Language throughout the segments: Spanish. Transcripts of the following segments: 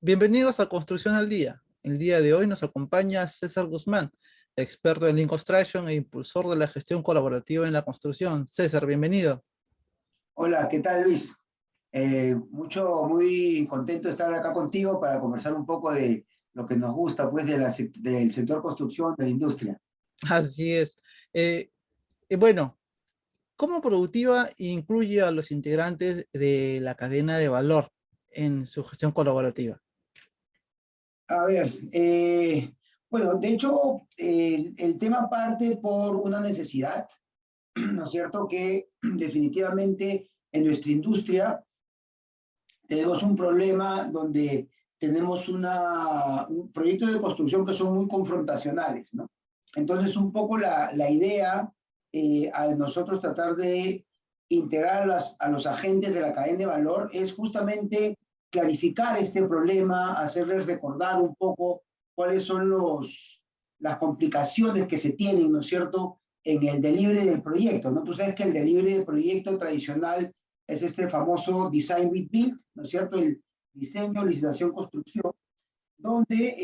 Bienvenidos a Construcción al Día. El día de hoy nos acompaña César Guzmán, experto en Lean Construction e impulsor de la gestión colaborativa en la construcción. César, bienvenido. Hola, ¿qué tal, Luis? Muy contento de estar acá contigo para conversar un poco de lo que nos gusta, pues, del sector construcción, de la industria. Así es. Eh, bueno, ¿cómo Productiva incluye a los integrantes de la cadena de valor en su gestión colaborativa? A ver, bueno, de hecho, el tema parte por una necesidad, ¿no es cierto? Que definitivamente en nuestra industria tenemos un problema donde tenemos un proyecto de construcción que son muy confrontacionales, ¿no? Entonces, un poco la idea al nosotros tratar de integrar a los agentes de la cadena de valor es justamente clarificar este problema, hacerles recordar un poco cuáles son las complicaciones que se tienen, ¿no es cierto?, en el delivery del proyecto, ¿no? Tú sabes que el delivery del proyecto tradicional es este famoso Design with Build, ¿no es cierto? El diseño, licitación, construcción, donde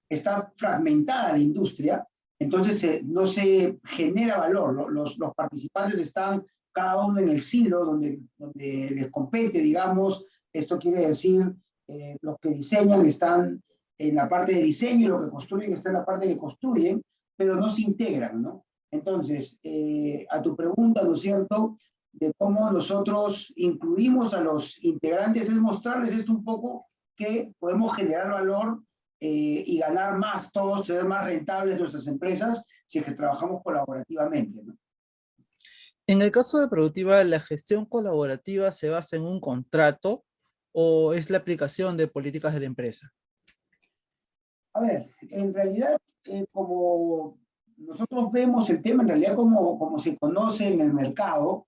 está fragmentada la industria, entonces no se genera valor, ¿no? Los participantes están cada uno en el silo donde les compete, digamos, esto quiere decir, los que diseñan están en la parte de diseño y los que construyen están en la parte que construyen, pero no se integran, ¿no? Entonces, a tu pregunta, ¿no es cierto?, de cómo nosotros incluimos a los integrantes, es mostrarles esto un poco que podemos generar valor y ganar más todos, ser más rentables nuestras empresas si es que trabajamos colaborativamente, ¿no? En el caso de Productiva, ¿la gestión colaborativa se basa en un contrato o es la aplicación de políticas de la empresa? A ver, en realidad, como nosotros vemos el tema, en realidad como se conoce en el mercado,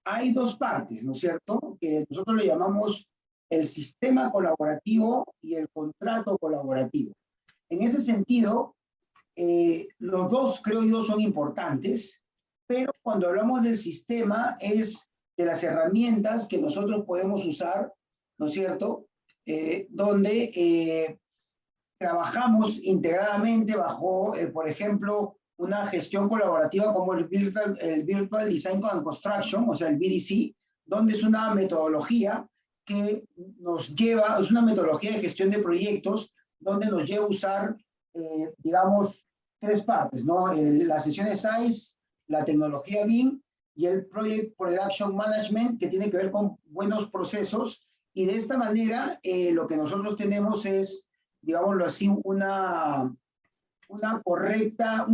hay dos partes, ¿no es cierto?, que nosotros le llamamos el sistema colaborativo y el contrato colaborativo. En ese sentido, los dos, creo yo, son importantes, pero cuando hablamos del sistema es de las herramientas que nosotros podemos usar, ¿no es cierto?, donde trabajamos integradamente bajo, por ejemplo, una gestión colaborativa como el Virtual Design and Construction, o sea, el VDC, donde es una metodología que nos lleva, es una metodología de gestión de proyectos, donde nos lleva a usar, digamos, tres partes, ¿no? Las sesiones SAIS, la tecnología BIM y el Project Production Management, que tiene que ver con buenos procesos, y de esta manera lo que nosotros tenemos es, digámoslo así, un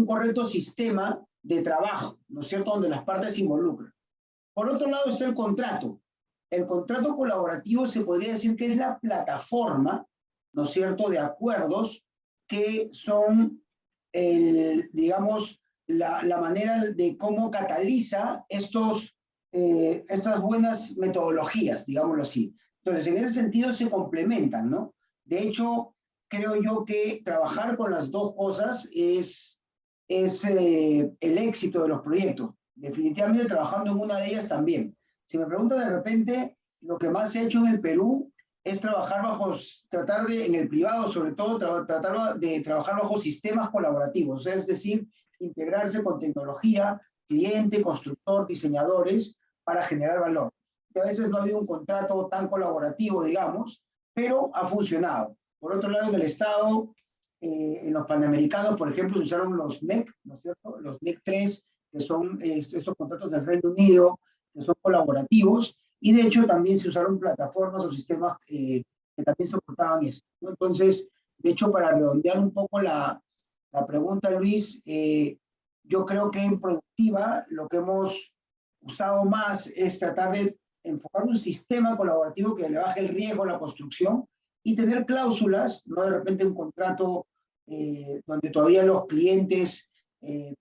correcto sistema de trabajo, ¿no es cierto?, donde las partes se involucran. Por otro lado está el contrato. El contrato colaborativo se podría decir que es la plataforma, ¿no es cierto?, de acuerdos que son, digamos, la manera de cómo cataliza estas buenas metodologías, digámoslo así. Entonces, en ese sentido se complementan, ¿no? De hecho, creo yo que trabajar con las dos cosas es el éxito de los proyectos. Definitivamente trabajando en una de ellas también. Si me preguntan de repente, lo que más se ha hecho en el Perú es trabajar en el privado sobre todo, tratar de trabajar bajo sistemas colaborativos, es decir, integrarse con tecnología, cliente, constructor, diseñadores, para generar valor. Que a veces no ha habido un contrato tan colaborativo, digamos, pero ha funcionado. Por otro lado, en el Estado, en los Panamericanos, por ejemplo, se usaron los NEC, ¿no es cierto?, los NEC 3, que son estos contratos del Reino Unido, que son colaborativos, y de hecho también se usaron plataformas o sistemas que también soportaban esto, ¿no? Entonces, de hecho, para redondear un poco la pregunta, Luis, yo creo que en Productiva lo que hemos usado más es tratar de enfocar un sistema colaborativo que le baje el riesgo a la construcción y tener cláusulas, no de repente un contrato donde todavía los clientes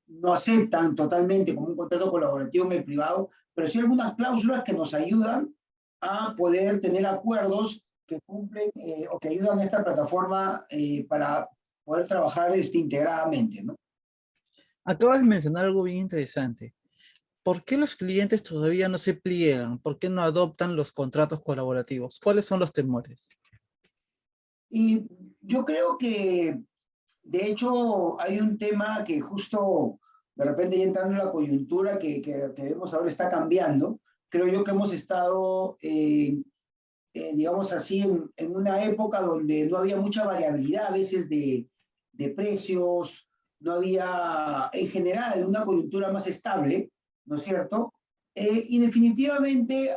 no aceptan totalmente como un contrato colaborativo en el privado, pero sí algunas cláusulas que nos ayudan a poder tener acuerdos que cumplen o que ayudan a esta plataforma para poder trabajar integradamente, ¿no? Acabas de mencionar algo bien interesante. ¿Por qué los clientes todavía no se pliegan? ¿Por qué no adoptan los contratos colaborativos? ¿Cuáles son los temores? Y yo creo que, de hecho, hay un tema que justo, de repente ya entrando en la coyuntura que vemos ahora está cambiando. Creo yo que hemos estado, digamos así, en una época donde no había mucha variabilidad a veces de precios, no había en general una coyuntura más estable, ¿no es cierto? Y definitivamente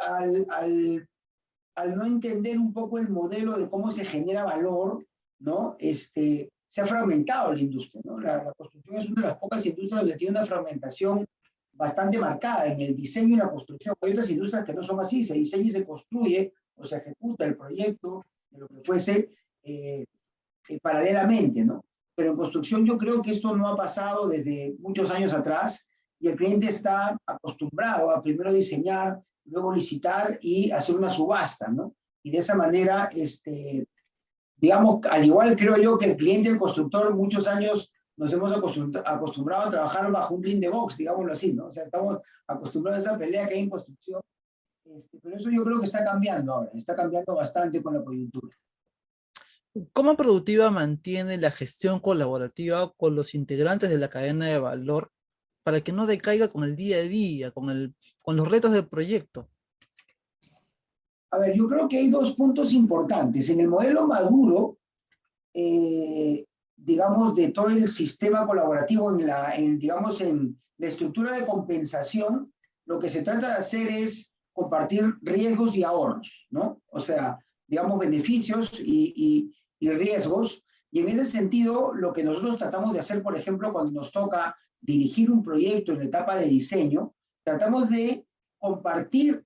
al no entender un poco el modelo de cómo se genera valor, ¿no? Se ha fragmentado la industria, ¿no? La construcción es una de las pocas industrias donde tiene una fragmentación bastante marcada en el diseño y la construcción. Hay otras industrias que no son así, se diseña y se construye o se ejecuta el proyecto de lo que fuese paralelamente, ¿no? Pero en construcción yo creo que esto no ha pasado desde muchos años atrás y el cliente está acostumbrado a primero diseñar, luego licitar y hacer una subasta, ¿no? Y de esa manera, digamos, al igual creo yo que el cliente y el constructor muchos años nos hemos acostumbrado a trabajar bajo un blind box, digámoslo así, ¿no? O sea, estamos acostumbrados a esa pelea que hay en construcción, pero eso yo creo que está cambiando ahora, está cambiando bastante con la coyuntura. ¿Cómo Productiva mantiene la gestión colaborativa con los integrantes de la cadena de valor para que no decaiga con el día a día, con los retos del proyecto? A ver, yo creo que hay dos puntos importantes. En el modelo maduro, digamos, de todo el sistema colaborativo, digamos, en la estructura de compensación, lo que se trata de hacer es compartir riesgos y ahorros, ¿no? O sea, digamos, beneficios y riesgos. Y en ese sentido, lo que nosotros tratamos de hacer, por ejemplo, cuando nos toca dirigir un proyecto en la etapa de diseño, tratamos de compartir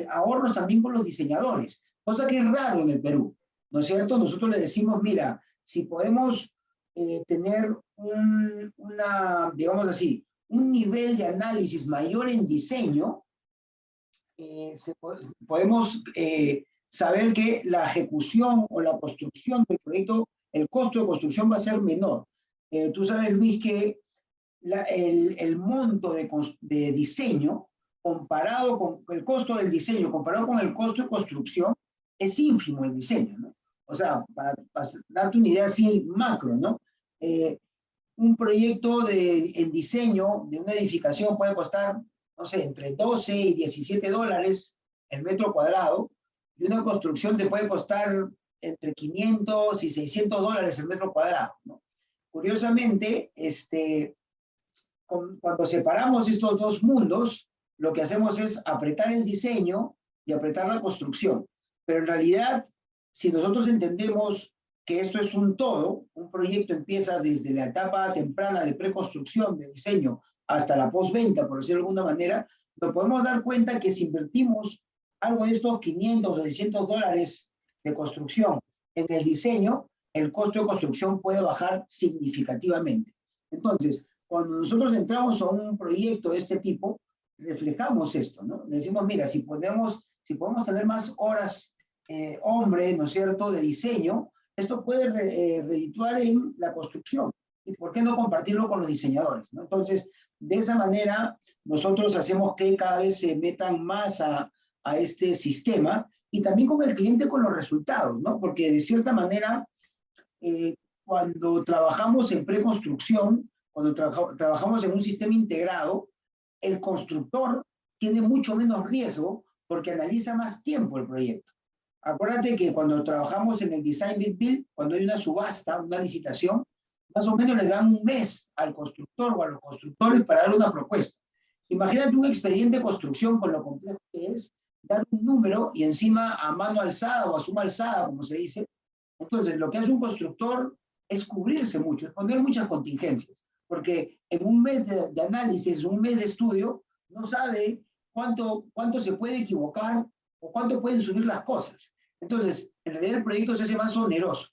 ahorros también con los diseñadores, cosa que es raro en el Perú, ¿no es cierto? Nosotros le decimos, mira, si podemos tener digamos así, un nivel de análisis mayor en diseño, podemos saber que la ejecución o la construcción del proyecto, el costo de construcción va a ser menor. Tú sabes, Luis, que el monto de diseño comparado con el costo del diseño, comparado con el costo de construcción, es ínfimo el diseño, ¿no? O sea, para darte una idea así macro, ¿no? Un proyecto en diseño de una edificación puede costar, no sé, entre 12 y 17 dólares el metro cuadrado, y una construcción te puede costar entre 500 y 600 dólares el metro cuadrado, ¿no? Curiosamente, cuando separamos estos dos mundos, lo que hacemos es apretar el diseño y apretar la construcción. Pero en realidad, si nosotros entendemos que esto es un todo, un proyecto empieza desde la etapa temprana de preconstrucción, de diseño, hasta la postventa, por decirlo de alguna manera, nos podemos dar cuenta que si invertimos algo de estos 500 o 600 dólares de construcción en el diseño, el costo de construcción puede bajar significativamente. Entonces, cuando nosotros entramos a un proyecto de este tipo, reflejamos esto, ¿no? Le decimos, mira, si podemos tener más horas hombre, ¿no es cierto?, de diseño, esto puede redituar en la construcción. ¿Y por qué no compartirlo con los diseñadores, ¿no? Entonces, de esa manera, nosotros hacemos que cada vez se metan más a este sistema y también con el cliente con los resultados, ¿no? Porque de cierta manera, cuando trabajamos en preconstrucción, cuando trabajamos en un sistema integrado, el constructor tiene mucho menos riesgo porque analiza más tiempo el proyecto. Acuérdate que cuando trabajamos en el Design Bid Build, cuando hay una subasta, una licitación, más o menos le dan un mes al constructor o a los constructores para dar una propuesta. Imagínate un expediente de construcción con lo complejo que es, dar un número y encima a mano alzada o a suma alzada, como se dice. Entonces, lo que hace un constructor es cubrirse mucho, es poner muchas contingencias, porque en un mes de análisis, un mes de estudio, no sabe cuánto se puede equivocar o cuánto pueden subir las cosas. Entonces, en realidad el proyecto se hace más oneroso.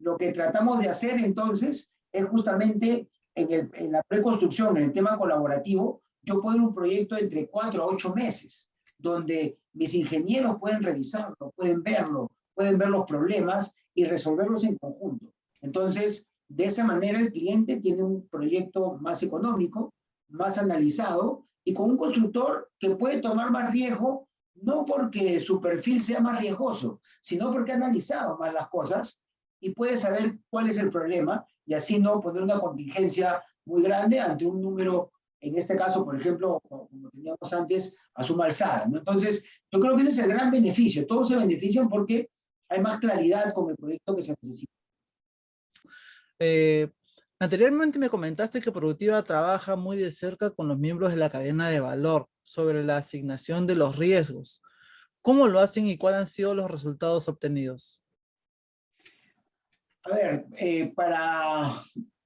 Lo que tratamos de hacer entonces es justamente en la preconstrucción, en el tema colaborativo, yo puedo un proyecto entre 4 a 8 meses, donde mis ingenieros pueden revisarlo, pueden ver los problemas y resolverlos en conjunto. Entonces, de esa manera el cliente tiene un proyecto más económico, más analizado y con un constructor que puede tomar más riesgo, no porque su perfil sea más riesgoso, sino porque ha analizado más las cosas y puede saber cuál es el problema y así no poner una contingencia muy grande ante un número, en este caso, por ejemplo, como teníamos antes, a suma alzada, ¿no? Entonces, yo creo que ese es el gran beneficio. Todos se benefician porque hay más claridad con el proyecto que se necesita. Eh, Anteriormente me comentaste que Productiva trabaja muy de cerca con los miembros de la cadena de valor sobre la asignación de los riesgos. ¿Cómo lo hacen y cuáles han sido los resultados obtenidos? A ver,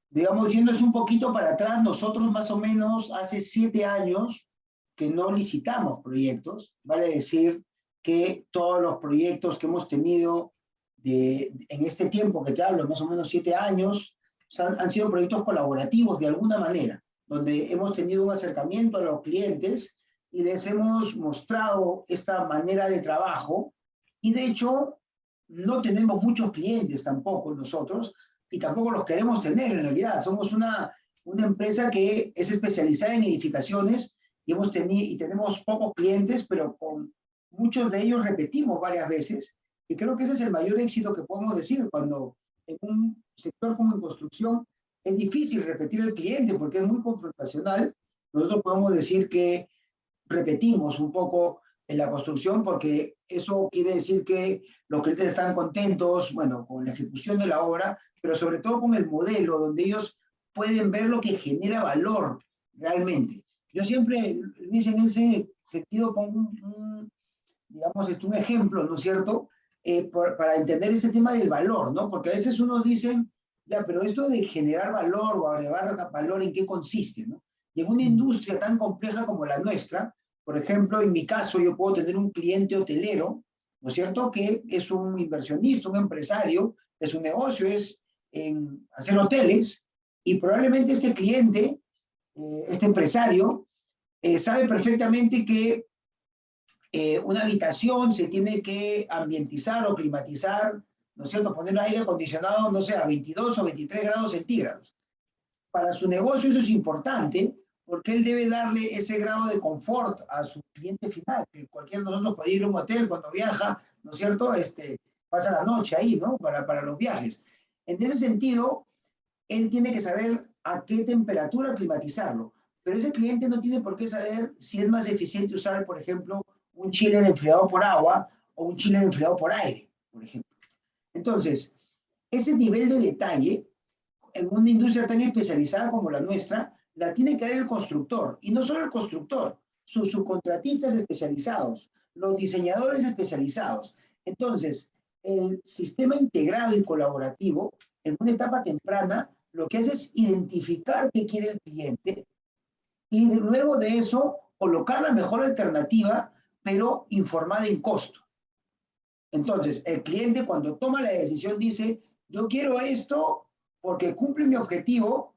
digamos, yéndose un poquito para atrás, nosotros más o menos hace 7 años que no licitamos proyectos, vale decir que todos los proyectos que hemos tenido en este tiempo que te hablo, más o menos 7 años, han sido proyectos colaborativos de alguna manera, donde hemos tenido un acercamiento a los clientes y les hemos mostrado esta manera de trabajo y de hecho no tenemos muchos clientes tampoco nosotros y tampoco los queremos tener en realidad. Somos una empresa que es especializada en edificaciones y tenemos pocos clientes, pero con muchos de ellos repetimos varias veces y creo que ese es el mayor éxito que podemos decir cuando en un sector como en construcción es difícil repetir el cliente porque es muy confrontacional. Nosotros podemos decir que repetimos un poco en la construcción porque eso quiere decir que los clientes están contentos, bueno, con la ejecución de la obra, pero sobre todo con el modelo, donde ellos pueden ver lo que genera valor realmente. Yo siempre, Luis, en ese sentido pongo digamos, un ejemplo, ¿no es cierto?, para entender ese tema del valor, ¿no? Porque a veces unos dicen, ya, pero esto de generar valor o agregar valor, ¿en qué consiste, no? Y en una industria tan compleja como la nuestra, por ejemplo, en mi caso, yo puedo tener un cliente hotelero, ¿no es cierto?, que es un inversionista, un empresario, que su negocio es en hacer hoteles, y probablemente este cliente, este empresario, sabe perfectamente que una habitación se tiene que ambientizar o climatizar, ¿no es cierto?, poner aire acondicionado, no sé, a 22 o 23 grados centígrados. Para su negocio eso es importante porque él debe darle ese grado de confort a su cliente final, que cualquiera de nosotros puede ir a un hotel cuando viaja, ¿no es cierto?, pasa la noche ahí, ¿no?, para los viajes. En ese sentido, él tiene que saber a qué temperatura climatizarlo, pero ese cliente no tiene por qué saber si es más eficiente usar, por ejemplo, un chiller enfriado por agua o un chiller enfriado por aire, por ejemplo. Entonces, ese nivel de detalle en una industria tan especializada como la nuestra, la tiene que dar el constructor. Y no solo el constructor, sus subcontratistas especializados, los diseñadores especializados. Entonces, el sistema integrado y colaborativo, en una etapa temprana, lo que hace es identificar qué quiere el cliente y luego de eso colocar la mejor alternativa, pero informada en costo. Entonces, el cliente cuando toma la decisión dice, yo quiero esto porque cumple mi objetivo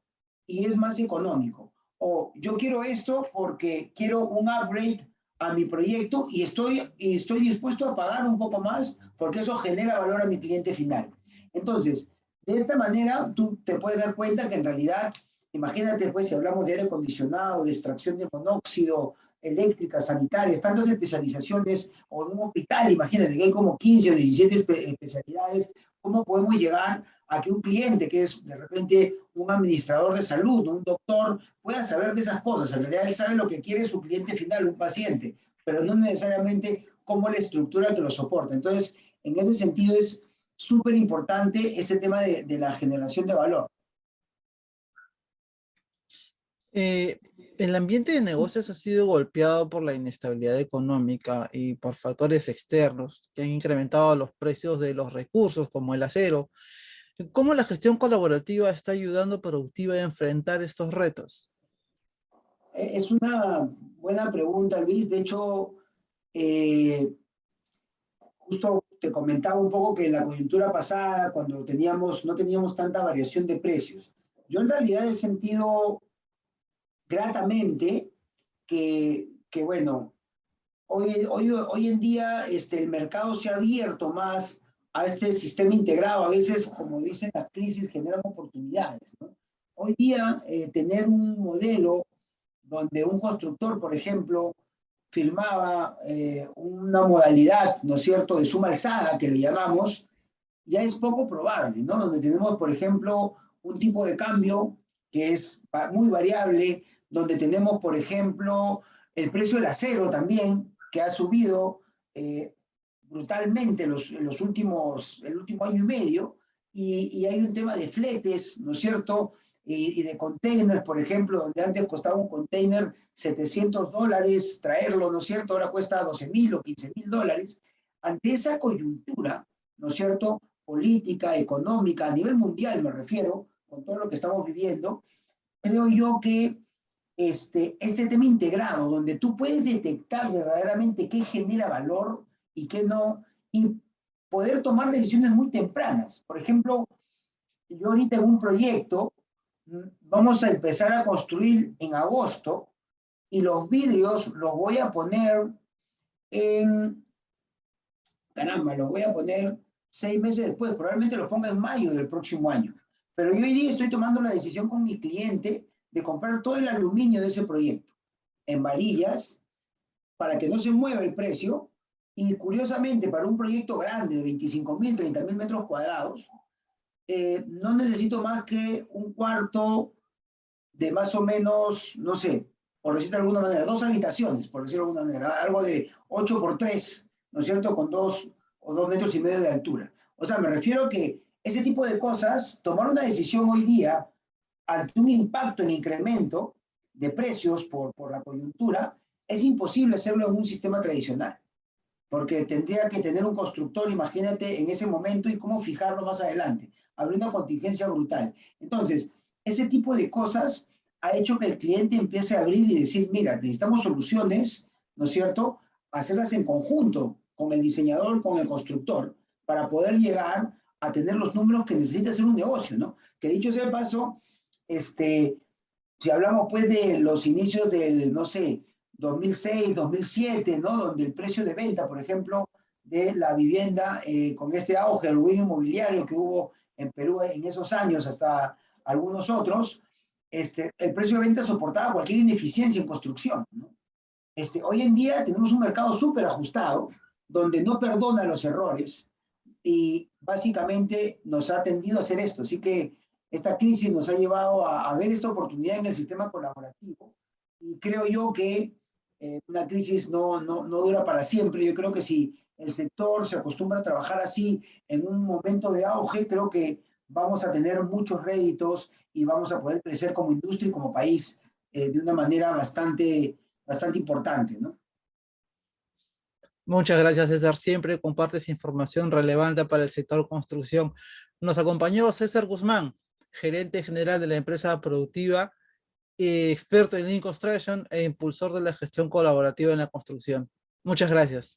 y es más económico. O yo quiero esto porque quiero un upgrade a mi proyecto y estoy dispuesto a pagar un poco más porque eso genera valor a mi cliente final. Entonces, de esta manera tú te puedes dar cuenta que en realidad, imagínate pues si hablamos de aire acondicionado, de extracción de monóxido, eléctricas, sanitarias, tantas especializaciones, o en un hospital, imagínate que hay como 15 o 17 especialidades, ¿cómo podemos llegar a que un cliente que es de repente un administrador de salud, un doctor, pueda saber de esas cosas? En realidad él sabe lo que quiere su cliente final, un paciente, pero no necesariamente cómo la estructura que lo soporta. Entonces, en ese sentido es súper importante este tema de la generación de valor. Eh, el ambiente de negocios ha sido golpeado por la inestabilidad económica y por factores externos que han incrementado los precios de los recursos como el acero. ¿Cómo la gestión colaborativa está ayudando a Productiva a enfrentar estos retos? Es una buena pregunta, Luis. De hecho, eh, justo te comentaba un poco que en la coyuntura pasada, cuando no teníamos tanta variación de precios, yo en realidad he sentido gratamente que bueno, hoy en día el mercado se ha abierto más a este sistema integrado. A veces, como dicen, las crisis generan oportunidades, ¿no? Hoy día, tener un modelo donde un constructor, por ejemplo, firmaba una modalidad, ¿no es cierto?, de suma alzada, que le llamamos, ya es poco probable, ¿no? Donde tenemos, por ejemplo, un tipo de cambio que es muy variable, donde tenemos, por ejemplo, el precio del acero también, que ha subido brutalmente el último año y medio, y hay un tema de fletes, ¿no es cierto? Y de containers, por ejemplo, donde antes costaba un container $700 traerlo, ¿no es cierto? Ahora cuesta 12.000 o 15.000 dólares. Ante esa coyuntura, ¿no es cierto? Política, económica, a nivel mundial me refiero, con todo lo que estamos viviendo, creo yo que este tema integrado, donde tú puedes detectar verdaderamente qué genera valor y qué no, y poder tomar decisiones muy tempranas. Por ejemplo, yo ahorita en un proyecto vamos a empezar a construir en agosto y los vidrios los voy a poner en, caramba, los voy a poner 6 meses después, probablemente los ponga en mayo del próximo año. Pero yo hoy día estoy tomando la decisión con mi cliente de comprar todo el aluminio de ese proyecto en varillas para que no se mueva el precio. Y curiosamente, para un proyecto grande de 25.000, 30.000 metros cuadrados, no necesito más que un cuarto de más o menos, no sé, por decirlo de alguna manera, 2 habitaciones, por decirlo de alguna manera, algo de 8 por 3, ¿no es cierto?, con 2 o 2,5 metros de altura. O sea, me refiero que ese tipo de cosas, tomar una decisión hoy día ante un impacto en incremento de precios por la coyuntura, es imposible hacerlo en un sistema tradicional, porque tendría que tener un constructor, imagínate, en ese momento y cómo fijarlo más adelante. Habría una contingencia brutal. Entonces, ese tipo de cosas ha hecho que el cliente empiece a abrir y decir, mira, necesitamos soluciones, ¿no es cierto?, hacerlas en conjunto con el diseñador, con el constructor, para poder llegar a tener los números que necesita hacer un negocio, ¿no? Que dicho sea de paso, si hablamos pues de los inicios del, no sé, 2006, 2007, ¿no? Donde el precio de venta, por ejemplo, de la vivienda, con este auge del ruido inmobiliario que hubo en Perú en esos años, hasta algunos otros, el precio de venta soportaba cualquier ineficiencia en construcción, ¿no? Hoy en día tenemos un mercado súper ajustado, donde no perdona los errores y básicamente nos ha tendido a hacer esto. Así que esta crisis nos ha llevado a ver esta oportunidad en el sistema colaborativo y creo yo que una crisis no dura para siempre. Yo creo que si el sector se acostumbra a trabajar así en un momento de auge, creo que vamos a tener muchos réditos y vamos a poder crecer como industria y como país de una manera bastante importante, ¿no? Muchas gracias, César. Siempre compartes información relevante para el sector construcción. Nos acompañó César Guzmán, gerente general de la empresa productiva, experto en Lean Construction e impulsor de la gestión colaborativa en la construcción. Muchas gracias.